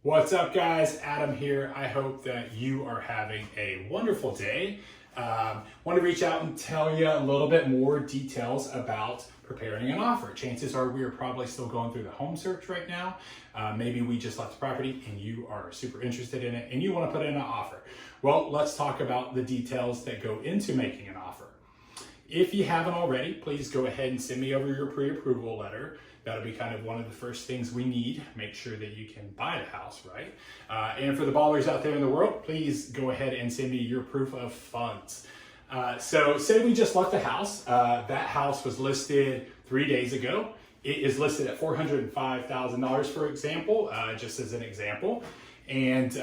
What's up, guys? Adam here. I hope that you are having a wonderful day. Want to reach out and tell you a little bit more details about preparing an offer. Chances are we are probably still going through the home search right now. Maybe we just left the property and you are super interested in it and you want to put in an offer. Well, let's talk about the details that go into making an offer. If you haven't already, please go ahead and send me over your pre-approval letter. That'll be kind of one of the first things we need. Make sure that you can buy the house, right? And for the ballers out there in the world, please go ahead and send me your proof of funds. So say we just left the house. That house was listed 3 days ago. It is listed at $405,000, for example, just as an example. And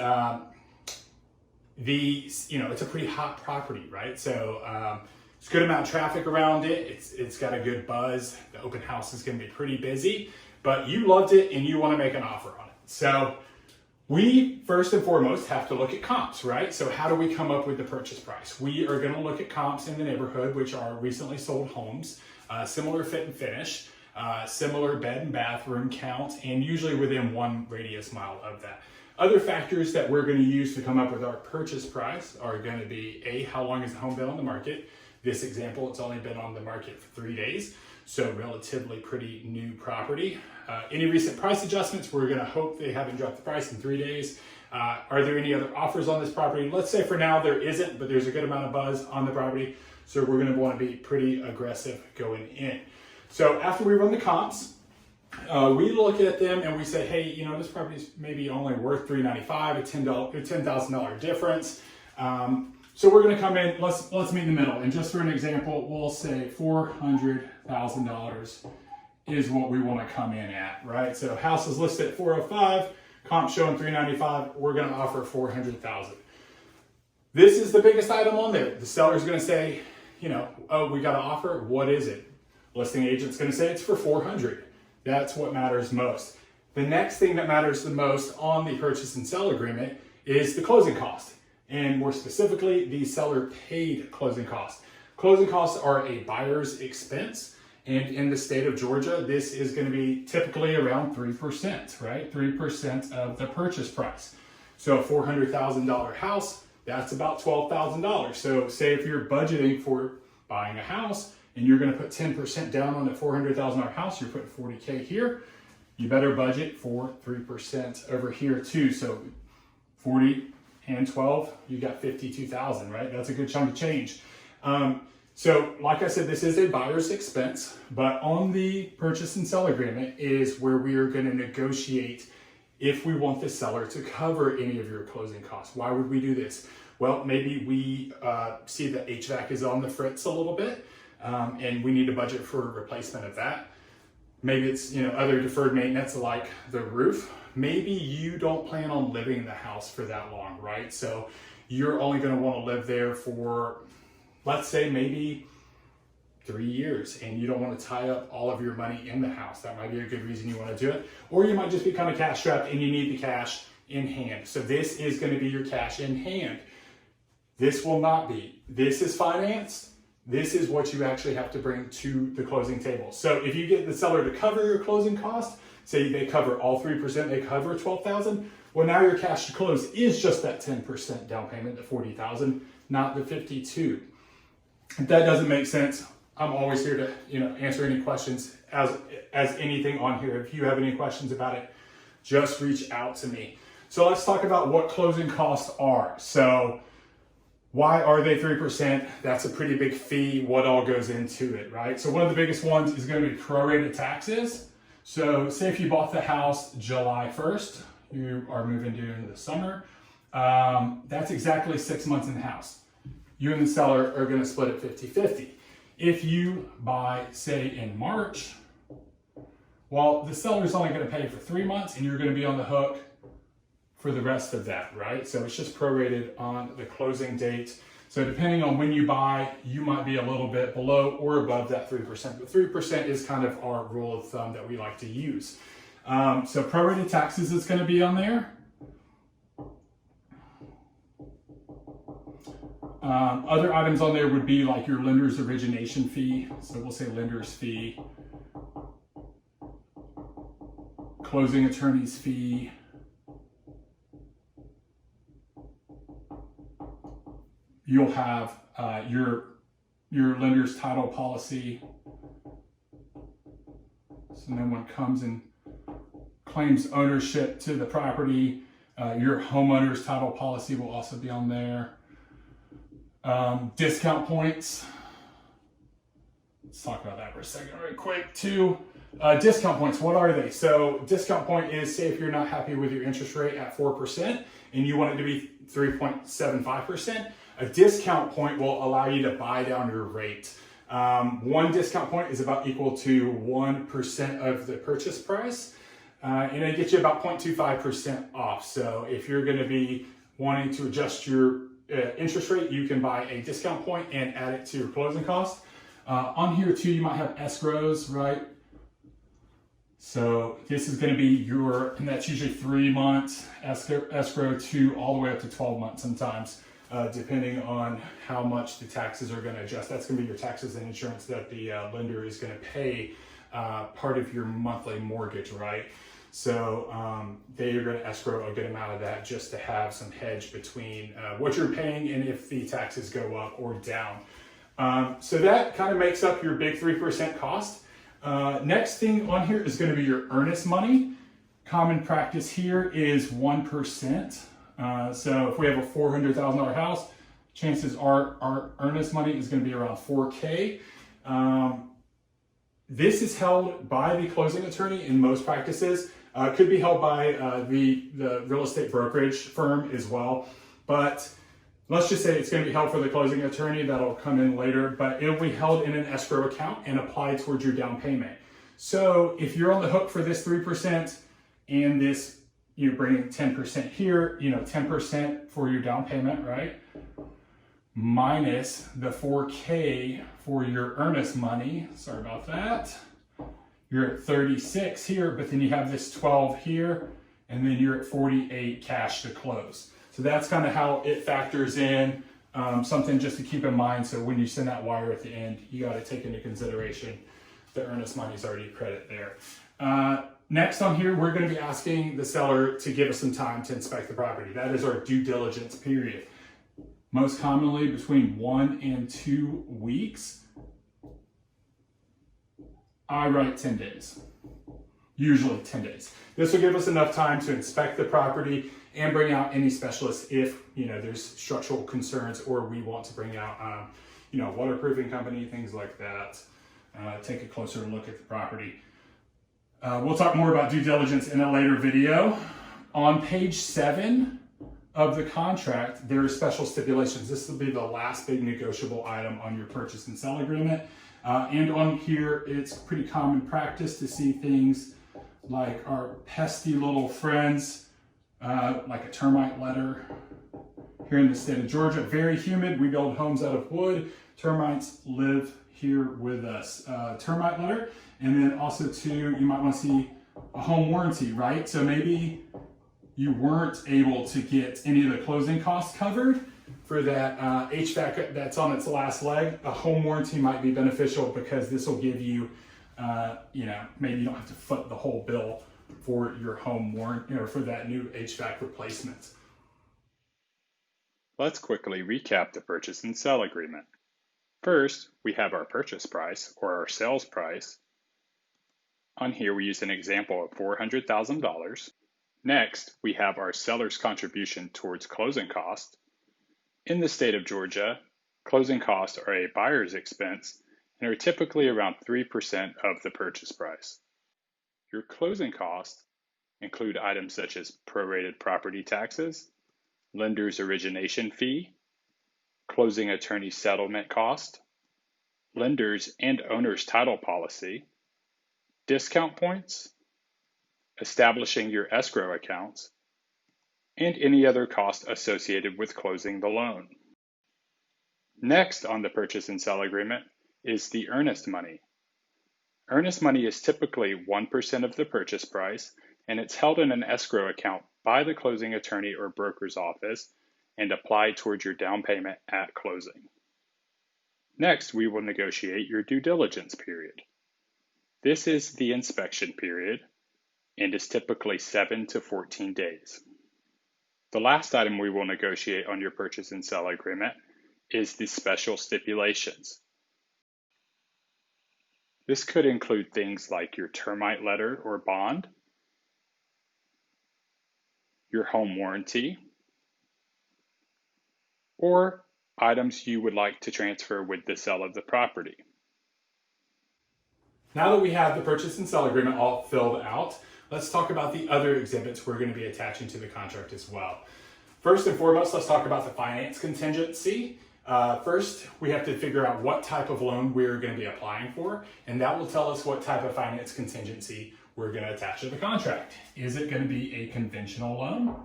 it's a pretty hot property, right? So it's a good amount of traffic around it. It's got a good buzz. The open house is going to be pretty busy, but you loved it and you want to make an offer on it. So we first and foremost have to look at comps, right? So how do we come up with the purchase price? We are going to look at comps in the neighborhood, which are recently sold homes, similar fit and finish, similar bed and bathroom count, and usually within 1 radius mile of that. Other factors that we're going to use to come up with our purchase price are going to be how long has the home been on the market? This example, it's only been on the market for 3 days, so relatively pretty new property. Any recent price adjustments, we're gonna hope they haven't dropped the price in 3 days. Are there any other offers on this property? Let's say for now there isn't, but there's a good amount of buzz on the property, so we're gonna wanna be pretty aggressive going in. So after we run the comps, we look at them and we say, hey, this property is maybe only worth $395, a $10,000 difference. So we're going to come in, let's meet in the middle. And just for an example, we'll say $400,000 is what we want to come in at, right? So house is listed at 405, comp showing 395, we're going to offer 400,000. This is the biggest item on there. The seller's going to say, oh, we got an offer. What is it? Listing agent's going to say it's for 400. That's what matters most. The next thing that matters the most on the purchase and sell agreement is the closing cost. And more specifically, the seller paid closing costs. Closing costs are a buyer's expense. And in the state of Georgia, this is going to be typically around 3%, right? 3% of the purchase price. So a $400,000 house, that's about $12,000. So say if you're budgeting for buying a house and you're going to put 10% down on a $400,000 house, you're putting $40K here, you better budget for 3% over here too. So 40 and 12, you got 52,000, right? That's a good chunk of change. So like I said, this is a buyer's expense, but on the purchase and sell agreement is where we are going to negotiate if we want the seller to cover any of your closing costs. Why would we do this? Well, maybe we see that HVAC is on the fritz a little bit, and we need a budget for a replacement of that. Maybe it's, other deferred maintenance like the roof. Maybe you don't plan on living in the house for that long, right? So you're only going to want to live there for, let's say, maybe 3 years, and you don't want to tie up all of your money in the house. That might be a good reason you want to do it. Or you might just be kind of cash strapped and you need the cash in hand. So this is going to be your cash in hand. This will not be. This is financed. This is what you actually have to bring to the closing table. So if you get the seller to cover your closing costs, say they cover all 3%, they cover $12,000. Well, now your cash to close is just that 10% down payment, the $40,000, not the $52,000. If that doesn't make sense, I'm always here to answer any questions as anything on here. If you have any questions about it, just reach out to me. So let's talk about what closing costs are. So why are they 3%? That's a pretty big fee. What all goes into it, right? So one of the biggest ones is going to be prorated taxes. So say if you bought the house July 1st, you are moving during the summer. That's exactly 6 months in the house. You and the seller are going to split it 50-50. If you buy, say, in March, well, the seller's only going to pay for 3 months and you're going to be on the hook for the rest of that, right? So it's just prorated on the closing date. So depending on when you buy, you might be a little bit below or above that 3%, but 3% is kind of our rule of thumb that we like to use. So prorated taxes is going to be on there. Other items on there would be like your lender's origination fee. So we'll say lender's fee, closing attorney's fee, you'll have your lender's title policy. So no one comes and claims ownership to the property. Your homeowner's title policy will also be on there. Discount points. Let's talk about that for a second right quick too. Discount points, what are they? So discount point is, say if you're not happy with your interest rate at 4% and you want it to be 3.75%, a discount point will allow you to buy down your rate. One discount point is about equal to 1% of the purchase price, and it gets you about 0.25% off. So if you're going to be wanting to adjust your interest rate, you can buy a discount point and add it to your closing cost. On here too, you might have escrows, right? So this is going to be and that's usually 3 months escrow to all the way up to 12 months sometimes, depending on how much the taxes are going to adjust. That's going to be your taxes and insurance that the lender is going to pay part of your monthly mortgage, right? So they are going to escrow a good amount of that just to have some hedge between what you're paying and if the taxes go up or down. So that kind of makes up your big 3% cost. Next thing on here is going to be your earnest money. Common practice here is 1%. So if we have a $400,000 house, chances are our earnest money is going to be around $4K. This is held by the closing attorney in most practices. Could be held by the real estate brokerage firm as well. But let's just say it's going to be held for the closing attorney. That'll come in later, but it'll be held in an escrow account and applied towards your down payment. So if you're on the hook for this 3% and this, you bring in 10% here, 10% for your down payment, right? Minus the 4K for your earnest money. Sorry about that. You're at 36 here, but then you have this 12 here, and then you're at 48 cash to close. So that's kind of how it factors in, something just to keep in mind. So when you send that wire at the end, you got to take into consideration the earnest money is already credit there. Next on here, we're going to be asking the seller to give us some time to inspect the property. That is our due diligence period. Most commonly between 1 and 2 weeks. I write 10 days, usually 10 days. This will give us enough time to inspect the property and bring out any specialists if there's structural concerns or we want to bring out waterproofing company, things like that. Take a closer look at the property. We'll talk more about due diligence in a later video. On page 7 of the contract, there are special stipulations. This will be the last big negotiable item on your purchase and sell agreement. And on here, it's pretty common practice to see things like our pesky little friends, like a termite letter. Here in the state of Georgia, very humid. We build homes out of wood. Termites live here with us. Termite letter. And then also too, you might want to see a home warranty, right? So maybe you weren't able to get any of the closing costs covered for that HVAC that's on its last leg. A home warranty might be beneficial because this will give you, maybe you don't have to foot the whole bill for your home warranty or for that new HVAC replacement. Let's quickly recap the purchase and sell agreement. First, we have our purchase price or our sales price. On here, we use an example of $400,000. Next, we have our seller's contribution towards closing costs. In the state of Georgia, closing costs are a buyer's expense and are typically around 3% of the purchase price. Your closing costs include items such as prorated property taxes, lender's origination fee, closing attorney settlement cost, lender's and owner's title policy, discount points, establishing your escrow accounts, and any other cost associated with closing the loan. Next on the purchase and sell agreement is the earnest money. Earnest money is typically 1% of the purchase price, and it's held in an escrow account by the closing attorney or broker's office and applied towards your down payment at closing. Next, we will negotiate your due diligence period. This is the inspection period and is typically 7 to 14 days. The last item we will negotiate on your purchase and sell agreement is the special stipulations. This could include things like your termite letter or bond, your home warranty, or items you would like to transfer with the sale of the property. Now that we have the purchase and sale agreement all filled out, let's talk about the other exhibits we're going to be attaching to the contract as well. First and foremost, let's talk about the finance contingency. First, we have to figure out what type of loan we're going to be applying for, and that will tell us what type of finance contingency we're going to attach to the contract. Is it going to be a conventional loan,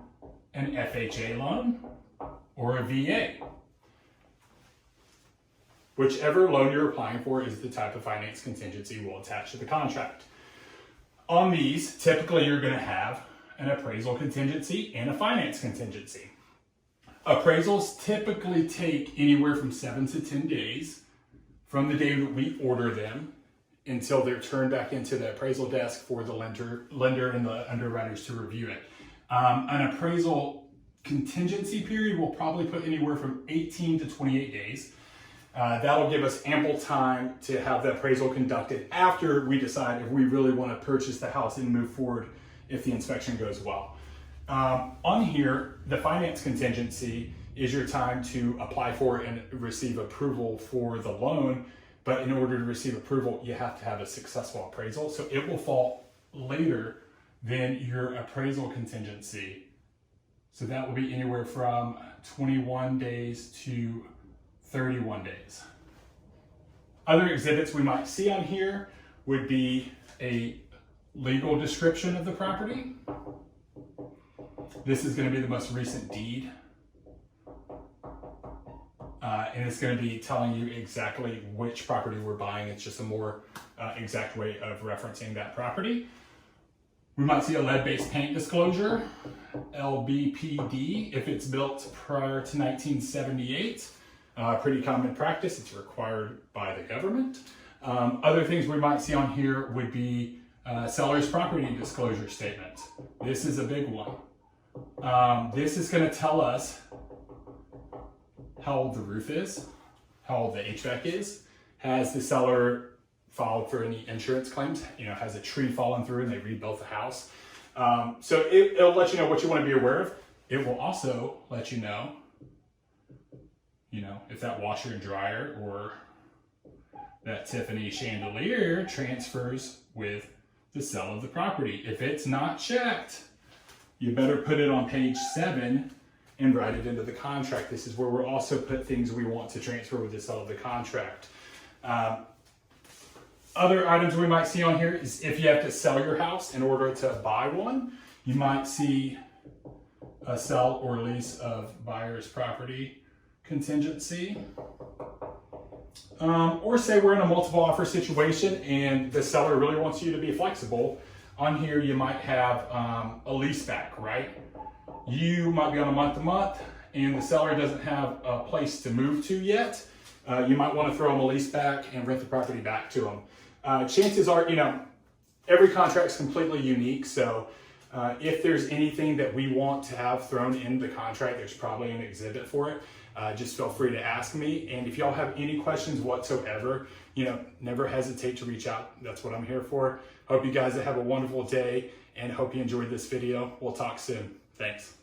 an FHA loan, or a VA? Whichever loan you're applying for is the type of finance contingency we'll attach to the contract. On these, typically you're going to have an appraisal contingency and a finance contingency. Appraisals typically take anywhere from 7 to 10 days from the day that we order them until they're turned back into the appraisal desk for the lender and the underwriters to review it. An appraisal contingency period will probably put anywhere from 18 to 28 days. That'll give us ample time to have the appraisal conducted after we decide if we really want to purchase the house and move forward if the inspection goes well. On here, the finance contingency is your time to apply for and receive approval for the loan, but in order to receive approval, you have to have a successful appraisal, so it will fall later than your appraisal contingency. So that will be anywhere from 21 days to 31 days. Other exhibits we might see on here would be a legal description of the property. This is going to be the most recent deed. And it's going to be telling you exactly which property we're buying. It's just a more exact way of referencing that property. We might see a lead-based paint disclosure, LBPD, if it's built prior to 1978. Pretty common practice. It's required by the government. Other things we might see on here would be seller's property disclosure statement. This is a big one. This is going to tell us how old the roof is, how old the HVAC is. Has the seller filed for any insurance claims? Has a tree fallen through and they rebuilt the house? So it'll let you know what you want to be aware of. It will also let you know, if that washer and dryer or that Tiffany chandelier transfers with the sale of the property. If it's not checked, you better put it on page 7 and write it into the contract. This is where we'll also put things we want to transfer with the sale of the contract. Other items we might see on here is if you have to sell your house in order to buy one, you might see a sell or lease of buyer's property contingency. Or say we're in a multiple offer situation and the seller really wants you to be flexible. On here you might have a lease back, right? You might be on a month-to-month and the seller doesn't have a place to move to yet. You might want to throw them a lease back and rent the property back to them. Chances are, every contract is completely unique. So if there's anything that we want to have thrown in the contract, there's probably an exhibit for it. Just feel free to ask me. And if y'all have any questions whatsoever, never hesitate to reach out. That's what I'm here for. Hope you guys have a wonderful day and hope you enjoyed this video. We'll talk soon. Thanks.